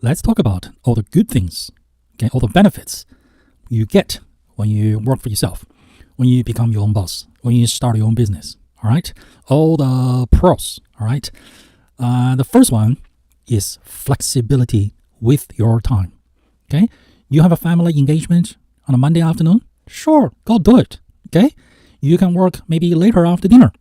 let's talk about all the good things, okay, all the benefits you get when you work for yourself, when you become your own boss, when you start your own business, all right? All the pros, all right? The first one is flexibility with your time, okay? You have a family engagement on a Monday afternoon? Sure, go do it, okay? You can work maybe later after dinner.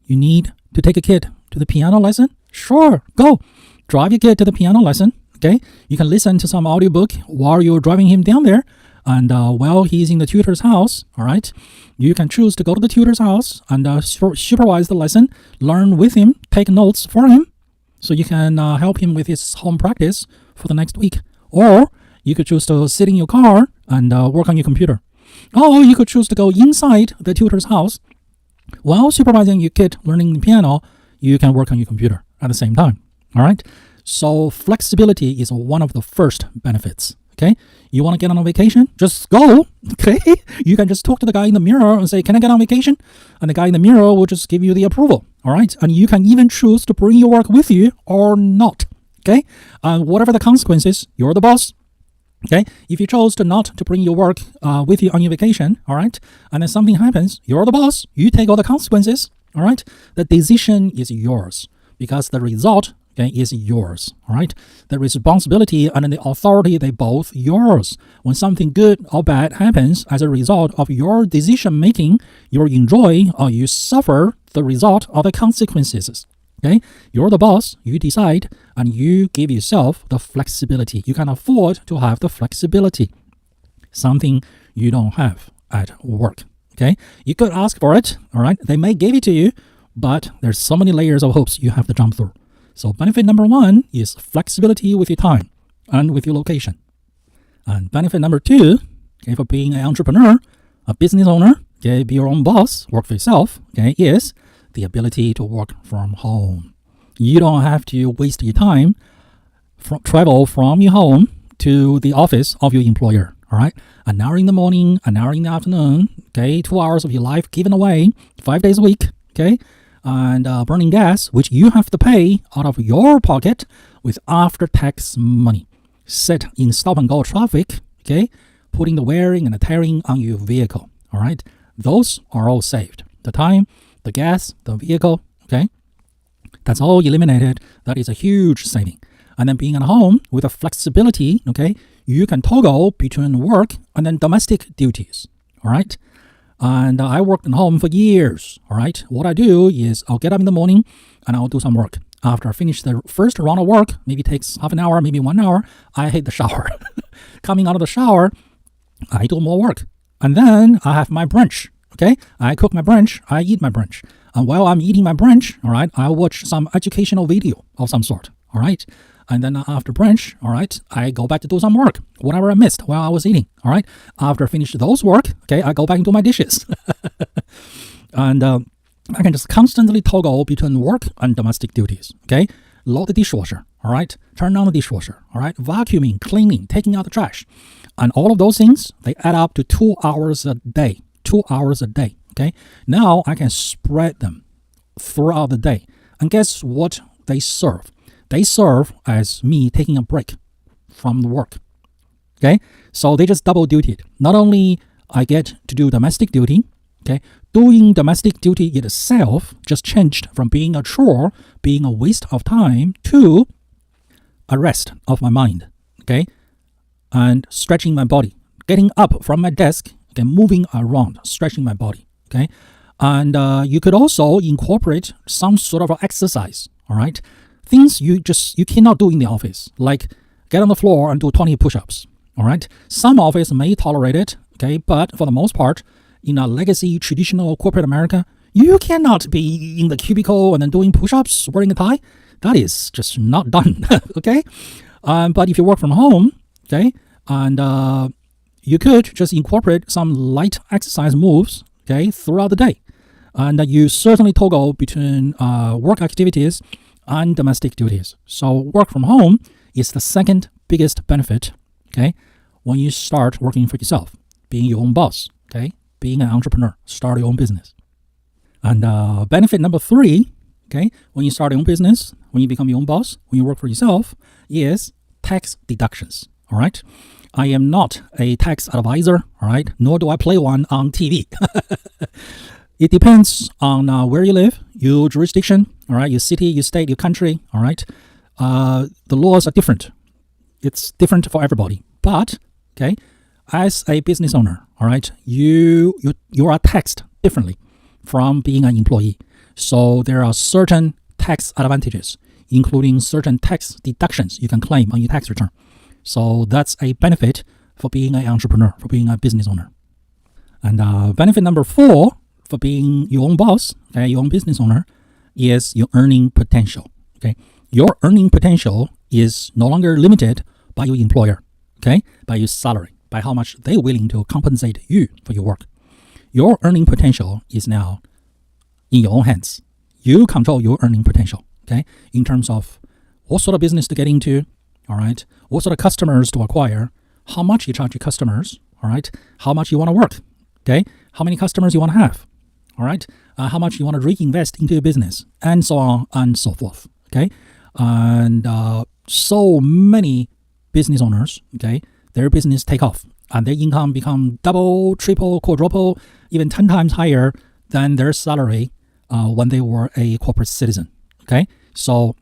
You need to take a kid to the piano lesson? Sure, go. Drive your kid to the piano lesson, okay? You can listen to some audiobook while you're driving him down there. And while he's in the tutor's house, all right, you can choose to go to the tutor's house and supervise the lesson, learn with him, take notes for him, so you can help him with his home practice for the next week. Or you could choose to sit in your car and work on your computer. Or you could choose to go inside the tutor's house. While supervising your kid learning the piano, you can work on your computer at the same time, all right? So flexibility is one of the first benefits. Okay, you want to get on a vacation? Just go. Okay, you can just talk to the guy in the mirror and say, "Can I get on vacation?" And the guy in the mirror will just give you the approval. All right, and you can even choose to bring your work with you or not. Okay, and whatever the consequences, you're the boss. Okay, if you chose to not to bring your work with you on your vacation, all right, and then something happens, you're the boss. You take all the consequences. All right, the decision is yours because the result, okay, is yours, all right? The responsibility and the authority, they both yours. When something good or bad happens as a result of your decision-making, you enjoy or you suffer the result of the consequences, okay? You're the boss, you decide, and you give yourself the flexibility. You can afford to have the flexibility, something you don't have at work, okay? You could ask for it, all right? They may give it to you, but there's so many layers of hoops you have to jump through. So benefit number one is flexibility with your time and with your location. And benefit number two, okay, for being an entrepreneur, a business owner, okay, be your own boss, work for yourself, okay, is the ability to work from home. You don't have to waste your time travel from your home to the office of your employer, all right? An hour in the morning, an hour in the afternoon, okay, 2 hours of your life given away 5 days a week, okay? And burning gas, which you have to pay out of your pocket with after-tax money. Sit in stop-and-go traffic, okay? Putting the wearing and the tearing on your vehicle, all right? Those are all saved. The time, the gas, the vehicle, okay? That's all eliminated. That is a huge saving. And then being at home with a flexibility, okay? You can toggle between work and then domestic duties, all right? And I worked at home for years, all right? What I do is I'll get up in the morning and I'll do some work. After I finish the first round of work, maybe takes half an hour, maybe 1 hour, I hit the shower. Coming out of the shower, I do more work. And then I have my brunch, okay? I cook my brunch, I eat my brunch. And while I'm eating my brunch, all right, I watch some educational video of some sort, all right? And then after brunch, all right, I go back to do some work, whatever I missed while I was eating, all right? After I finish those work, okay, I go back and do my dishes. And I can just constantly toggle between work and domestic duties, okay? Load the dishwasher, all right? Turn on the dishwasher, all right? Vacuuming, cleaning, taking out the trash. And all of those things, they add up to 2 hours a day, 2 hours a day, okay? Now I can spread them throughout the day. And guess what they serve? They serve as me taking a break from the work, okay? So they just double duty. Not only I get to do domestic duty, okay? Doing domestic duty itself just changed from being a chore, being a waste of time, to a rest of my mind, okay? And stretching my body, getting up from my desk, okay, moving around, stretching my body, okay? And you could also incorporate some sort of exercise, all right? Things you cannot do in the office, like get on the floor and do 20 push-ups, all right? Some office may tolerate it, okay? But for the most part, in a legacy, traditional corporate America, you cannot be in the cubicle and then doing push-ups, wearing a tie. That is just not done, okay? But if you work from home, okay, and you could just incorporate some light exercise moves, okay, throughout the day. And you certainly toggle between work activities and domestic duties. So work from home is the second biggest benefit, okay, when you start working for yourself, being your own boss, okay, being an entrepreneur, start your own business. And benefit number three, okay, when you start your own business, when you become your own boss, when you work for yourself, is tax deductions. All right. I am not a tax advisor. All right. Nor do I play one on TV. It depends on where you live, your jurisdiction, all right, your city, your state, your country, all right. The laws are different. It's different for everybody. But, okay, as a business owner, all right, you are taxed differently from being an employee. So there are certain tax advantages, including certain tax deductions you can claim on your tax return. So that's a benefit for being an entrepreneur, for being a business owner. And benefit number 4 for being your own boss, okay, your own business owner, is your earning potential. Okay, your earning potential is no longer limited by your employer, okay, by your salary, by how much they're willing to compensate you for your work. Your earning potential is now in your own hands. You control your earning potential, okay, in terms of what sort of business to get into, all right, what sort of customers to acquire, how much you charge your customers, all right, how much you want to work, okay, how many customers you want to have, all right, how much you want to reinvest into your business, and so on and so forth, okay. And so many business owners, okay, their business take off and their income become double, triple, quadruple, even 10 times higher than their salary when they were a corporate citizen, okay. So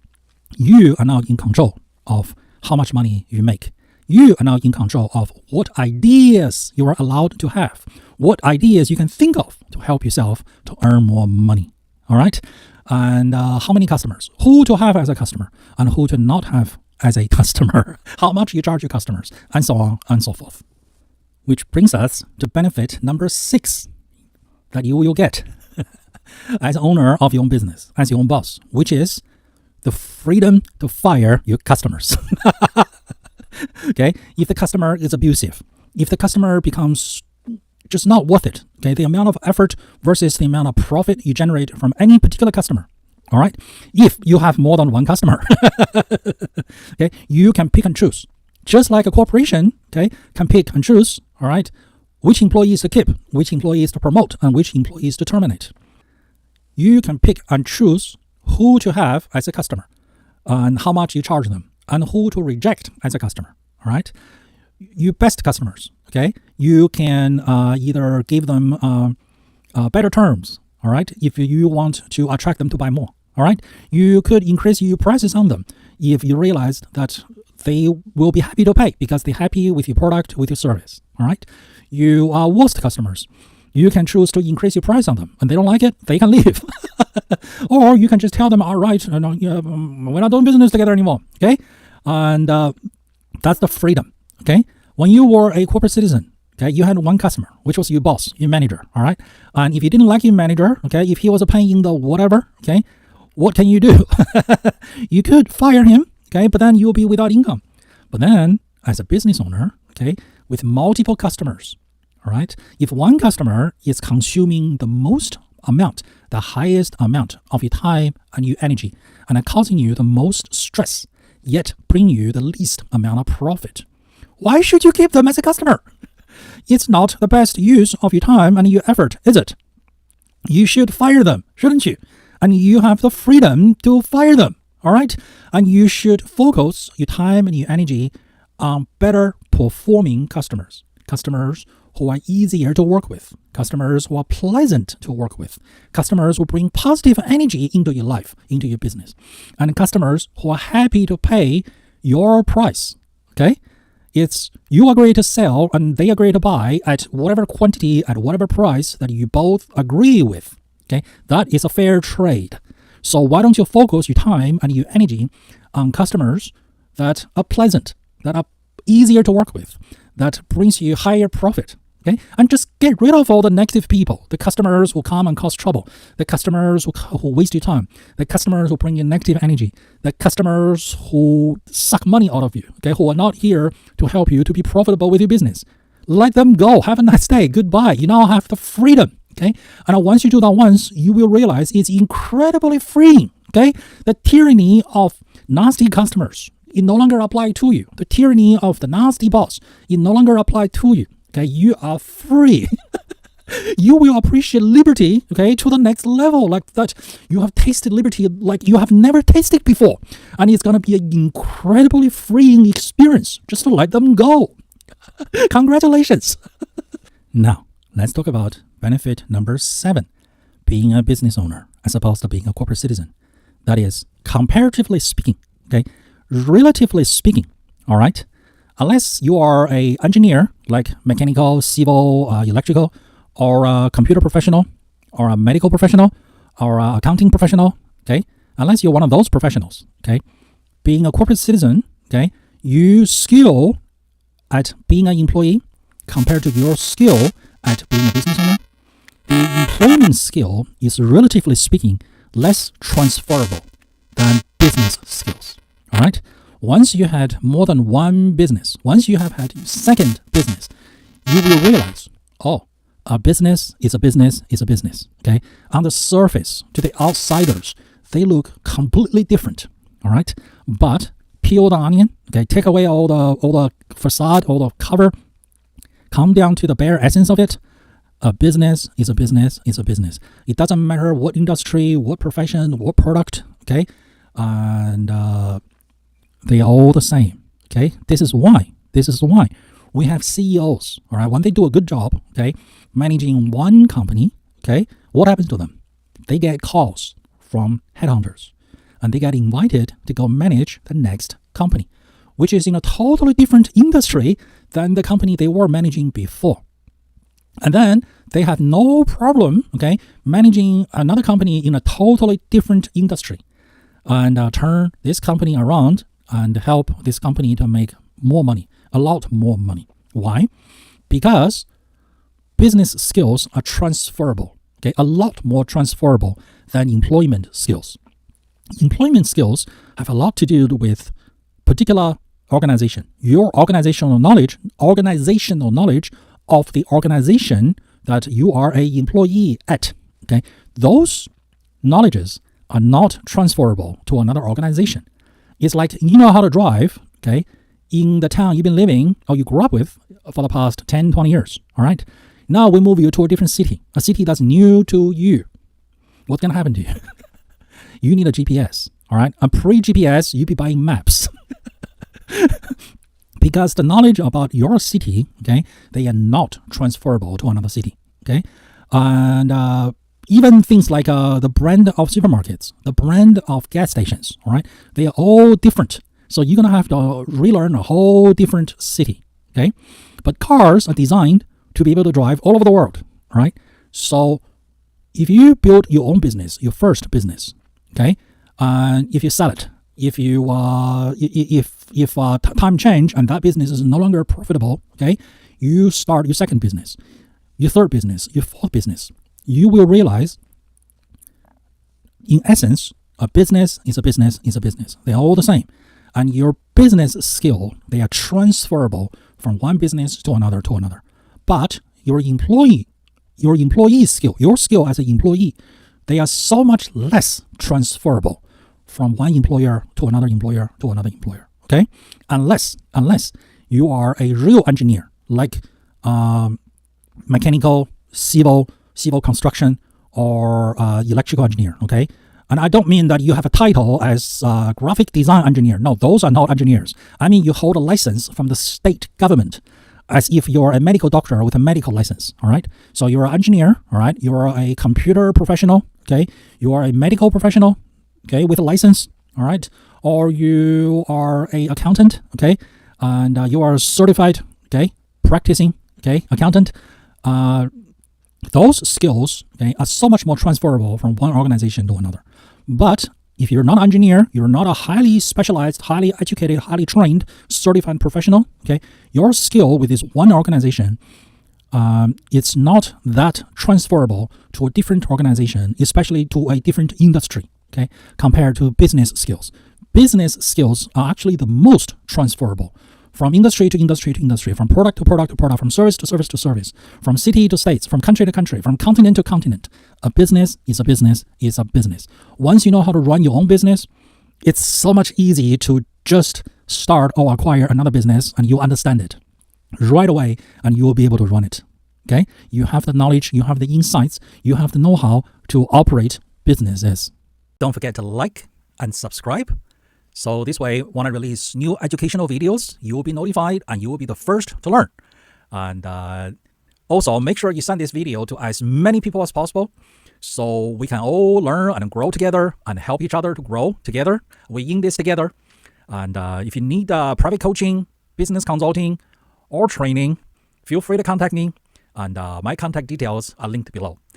you are now in control of how much money you make. You are now in control of what ideas you are allowed to have, what ideas you can think of to help yourself to earn more money, all right? And how many customers, who to have as a customer, and who to not have as a customer, how much you charge your customers, and so on and so forth. Which brings us to benefit number 6 that you will get as owner of your own business, as your own boss, which is the freedom to fire your customers. Okay, if the customer is abusive, if the customer becomes just not worth it, okay, the amount of effort versus the amount of profit you generate from any particular customer, all right, if you have more than one customer, okay, you can pick and choose. Just like a corporation, okay, can pick and choose, all right, which employees to keep, which employees to promote, and which employees to terminate. You can pick and choose who to have as a customer and how much you charge them, and who to reject as a customer, all right? You best customers, okay? You can either give them better terms, all right, if you want to attract them to buy more, all right? You could increase your prices on them if you realize that they will be happy to pay because they're happy with your product, with your service, all right? You are worst customers. You can choose to increase your price on them, and they don't like it, they can leave. Or you can just tell them, all right, we're not doing business together anymore, okay? And that's the freedom, okay? When you were a corporate citizen, okay, you had one customer, which was your boss, your manager, all right? And if you didn't like your manager, okay, if he was a pain in the whatever, okay, what can you do? You could fire him, okay, but then you'll be without income. But then, as a business owner, okay, with multiple customers, all right, if one customer is consuming the most amount, the highest amount of your time and your energy, and causing you the most stress, yet bring you the least amount of profit, why should you keep them as a customer? It's not the best use of your time and your effort, is it? You should fire them, shouldn't you? And you have the freedom to fire them, all right? And you should focus your time and your energy on better performing customers, customers who are easier to work with, customers who are pleasant to work with, customers who bring positive energy into your life, into your business, and customers who are happy to pay your price, okay? It's you agree to sell and they agree to buy at whatever quantity, at whatever price that you both agree with, okay? That is a fair trade. So why don't you focus your time and your energy on customers that are pleasant, that are easier to work with, that brings you higher profit, okay? And just get rid of all the negative people, the customers who come and cause trouble, the customers who waste your time, the customers who bring you negative energy, the customers who suck money out of you, okay, who are not here to help you to be profitable with your business. Let them go. Have a nice day. Goodbye. You now have the freedom, okay? And once you do that once, you will realize it's incredibly freeing, okay? The tyranny of nasty customers, it no longer applies to you. The tyranny of the nasty boss, it no longer applies to you. Okay, you are free. You will appreciate liberty, okay, to the next level, like that you have tasted liberty like you have never tasted before. And it's going to be an incredibly freeing experience just to let them go. Congratulations. Now, let's talk about benefit number 7, being a business owner as opposed to being a corporate citizen. That is, comparatively speaking, okay, relatively speaking, all right, unless you are an engineer like mechanical, civil, electrical, or a computer professional, or a medical professional, or an accounting professional, okay, unless you're one of those professionals, okay, being a corporate citizen, okay, you skill at being an employee compared to your skill at being a business owner, the employment skill is relatively speaking less transferable than business skills. All right. Once you had more than one business, once you have had second business, you will realize, oh, a business is a business is a business. Okay. On the surface, to the outsiders, they look completely different. All right. But peel the onion. Okay. Take away all the facade, all the cover. Come down to the bare essence of it. A business is a business is a business. It doesn't matter what industry, what profession, what product, okay? And they are all the same, okay? This is why we have CEOs, all right? When they do a good job, okay, managing one company, okay, what happens to them? They get calls from headhunters, and they get invited to go manage the next company, which is in a totally different industry than the company they were managing before. And then they have no problem, okay, managing another company in a totally different industry and turn this company around and help this company to make more money, a lot more money. Why? Because business skills are transferable, okay, a lot more transferable than employment skills. Employment skills have a lot to do with particular organization, your organizational knowledge of the organization that you are an employee at. Okay, those knowledges are not transferable to another organization. It's like you know how to drive, okay, in the town you've been living or you grew up with for the past 10, 20 years. All right. Now we move you to a different city, a city that's new to you. What's gonna happen to you? You need a GPS. All right. And pre-GPS, you'd be buying maps. Because the knowledge about your city, okay, they are not transferable to another city, okay? And even things like the brand of supermarkets, the brand of gas stations, all right, they are all different. So you're going to have to relearn a whole different city, okay? But cars are designed to be able to drive all over the world, all right? So if you build your own business, your first business, okay, and if you sell it, if time change and that business is no longer profitable, okay, you start your second business, your third business, your fourth business, you will realize, in essence, a business is a business is a business. They are all the same. And your business skill, they are transferable from one business to another. But your employee skill, your skill as an employee, they are so much less transferable from one employer to another employer to another employer, okay? Unless you are a real engineer, like mechanical, civil construction, or electrical engineer, okay? And I don't mean that you have a title as graphic design engineer. No, those are not engineers. I mean you hold a license from the state government as if you're a medical doctor with a medical license, all right? So you're an engineer, all right? You're a computer professional, okay? You are a medical professional, okay, with a license, all right? Or you are a accountant, okay? And you are certified, okay, practicing, okay, accountant. Those skills, okay, are so much more transferable from one organization to another. But if you're not an engineer, you're not a highly specialized, highly educated, highly trained, certified professional, okay, your skill with this one organization, it's not that transferable to a different organization, especially to a different industry, okay, compared to business skills. Business skills are actually the most transferable from industry to industry to industry, from product to product to product, from service to service to service, from city to states, from country to country, from continent to continent. A business is a business is a business. Once you know how to run your own business, it's so much easier to just start or acquire another business and you understand it right away and you will be able to run it. Okay, you have the knowledge, you have the insights, you have the know-how to operate businesses. Don't forget to like and subscribe. So this way, when I release new educational videos, you will be notified and you will be the first to learn. And also, make sure you send this video to as many people as possible so we can all learn and grow together and help each other to grow together. We're in this together. And if you need private coaching, business consulting, or training, feel free to contact me. And my contact details are linked below.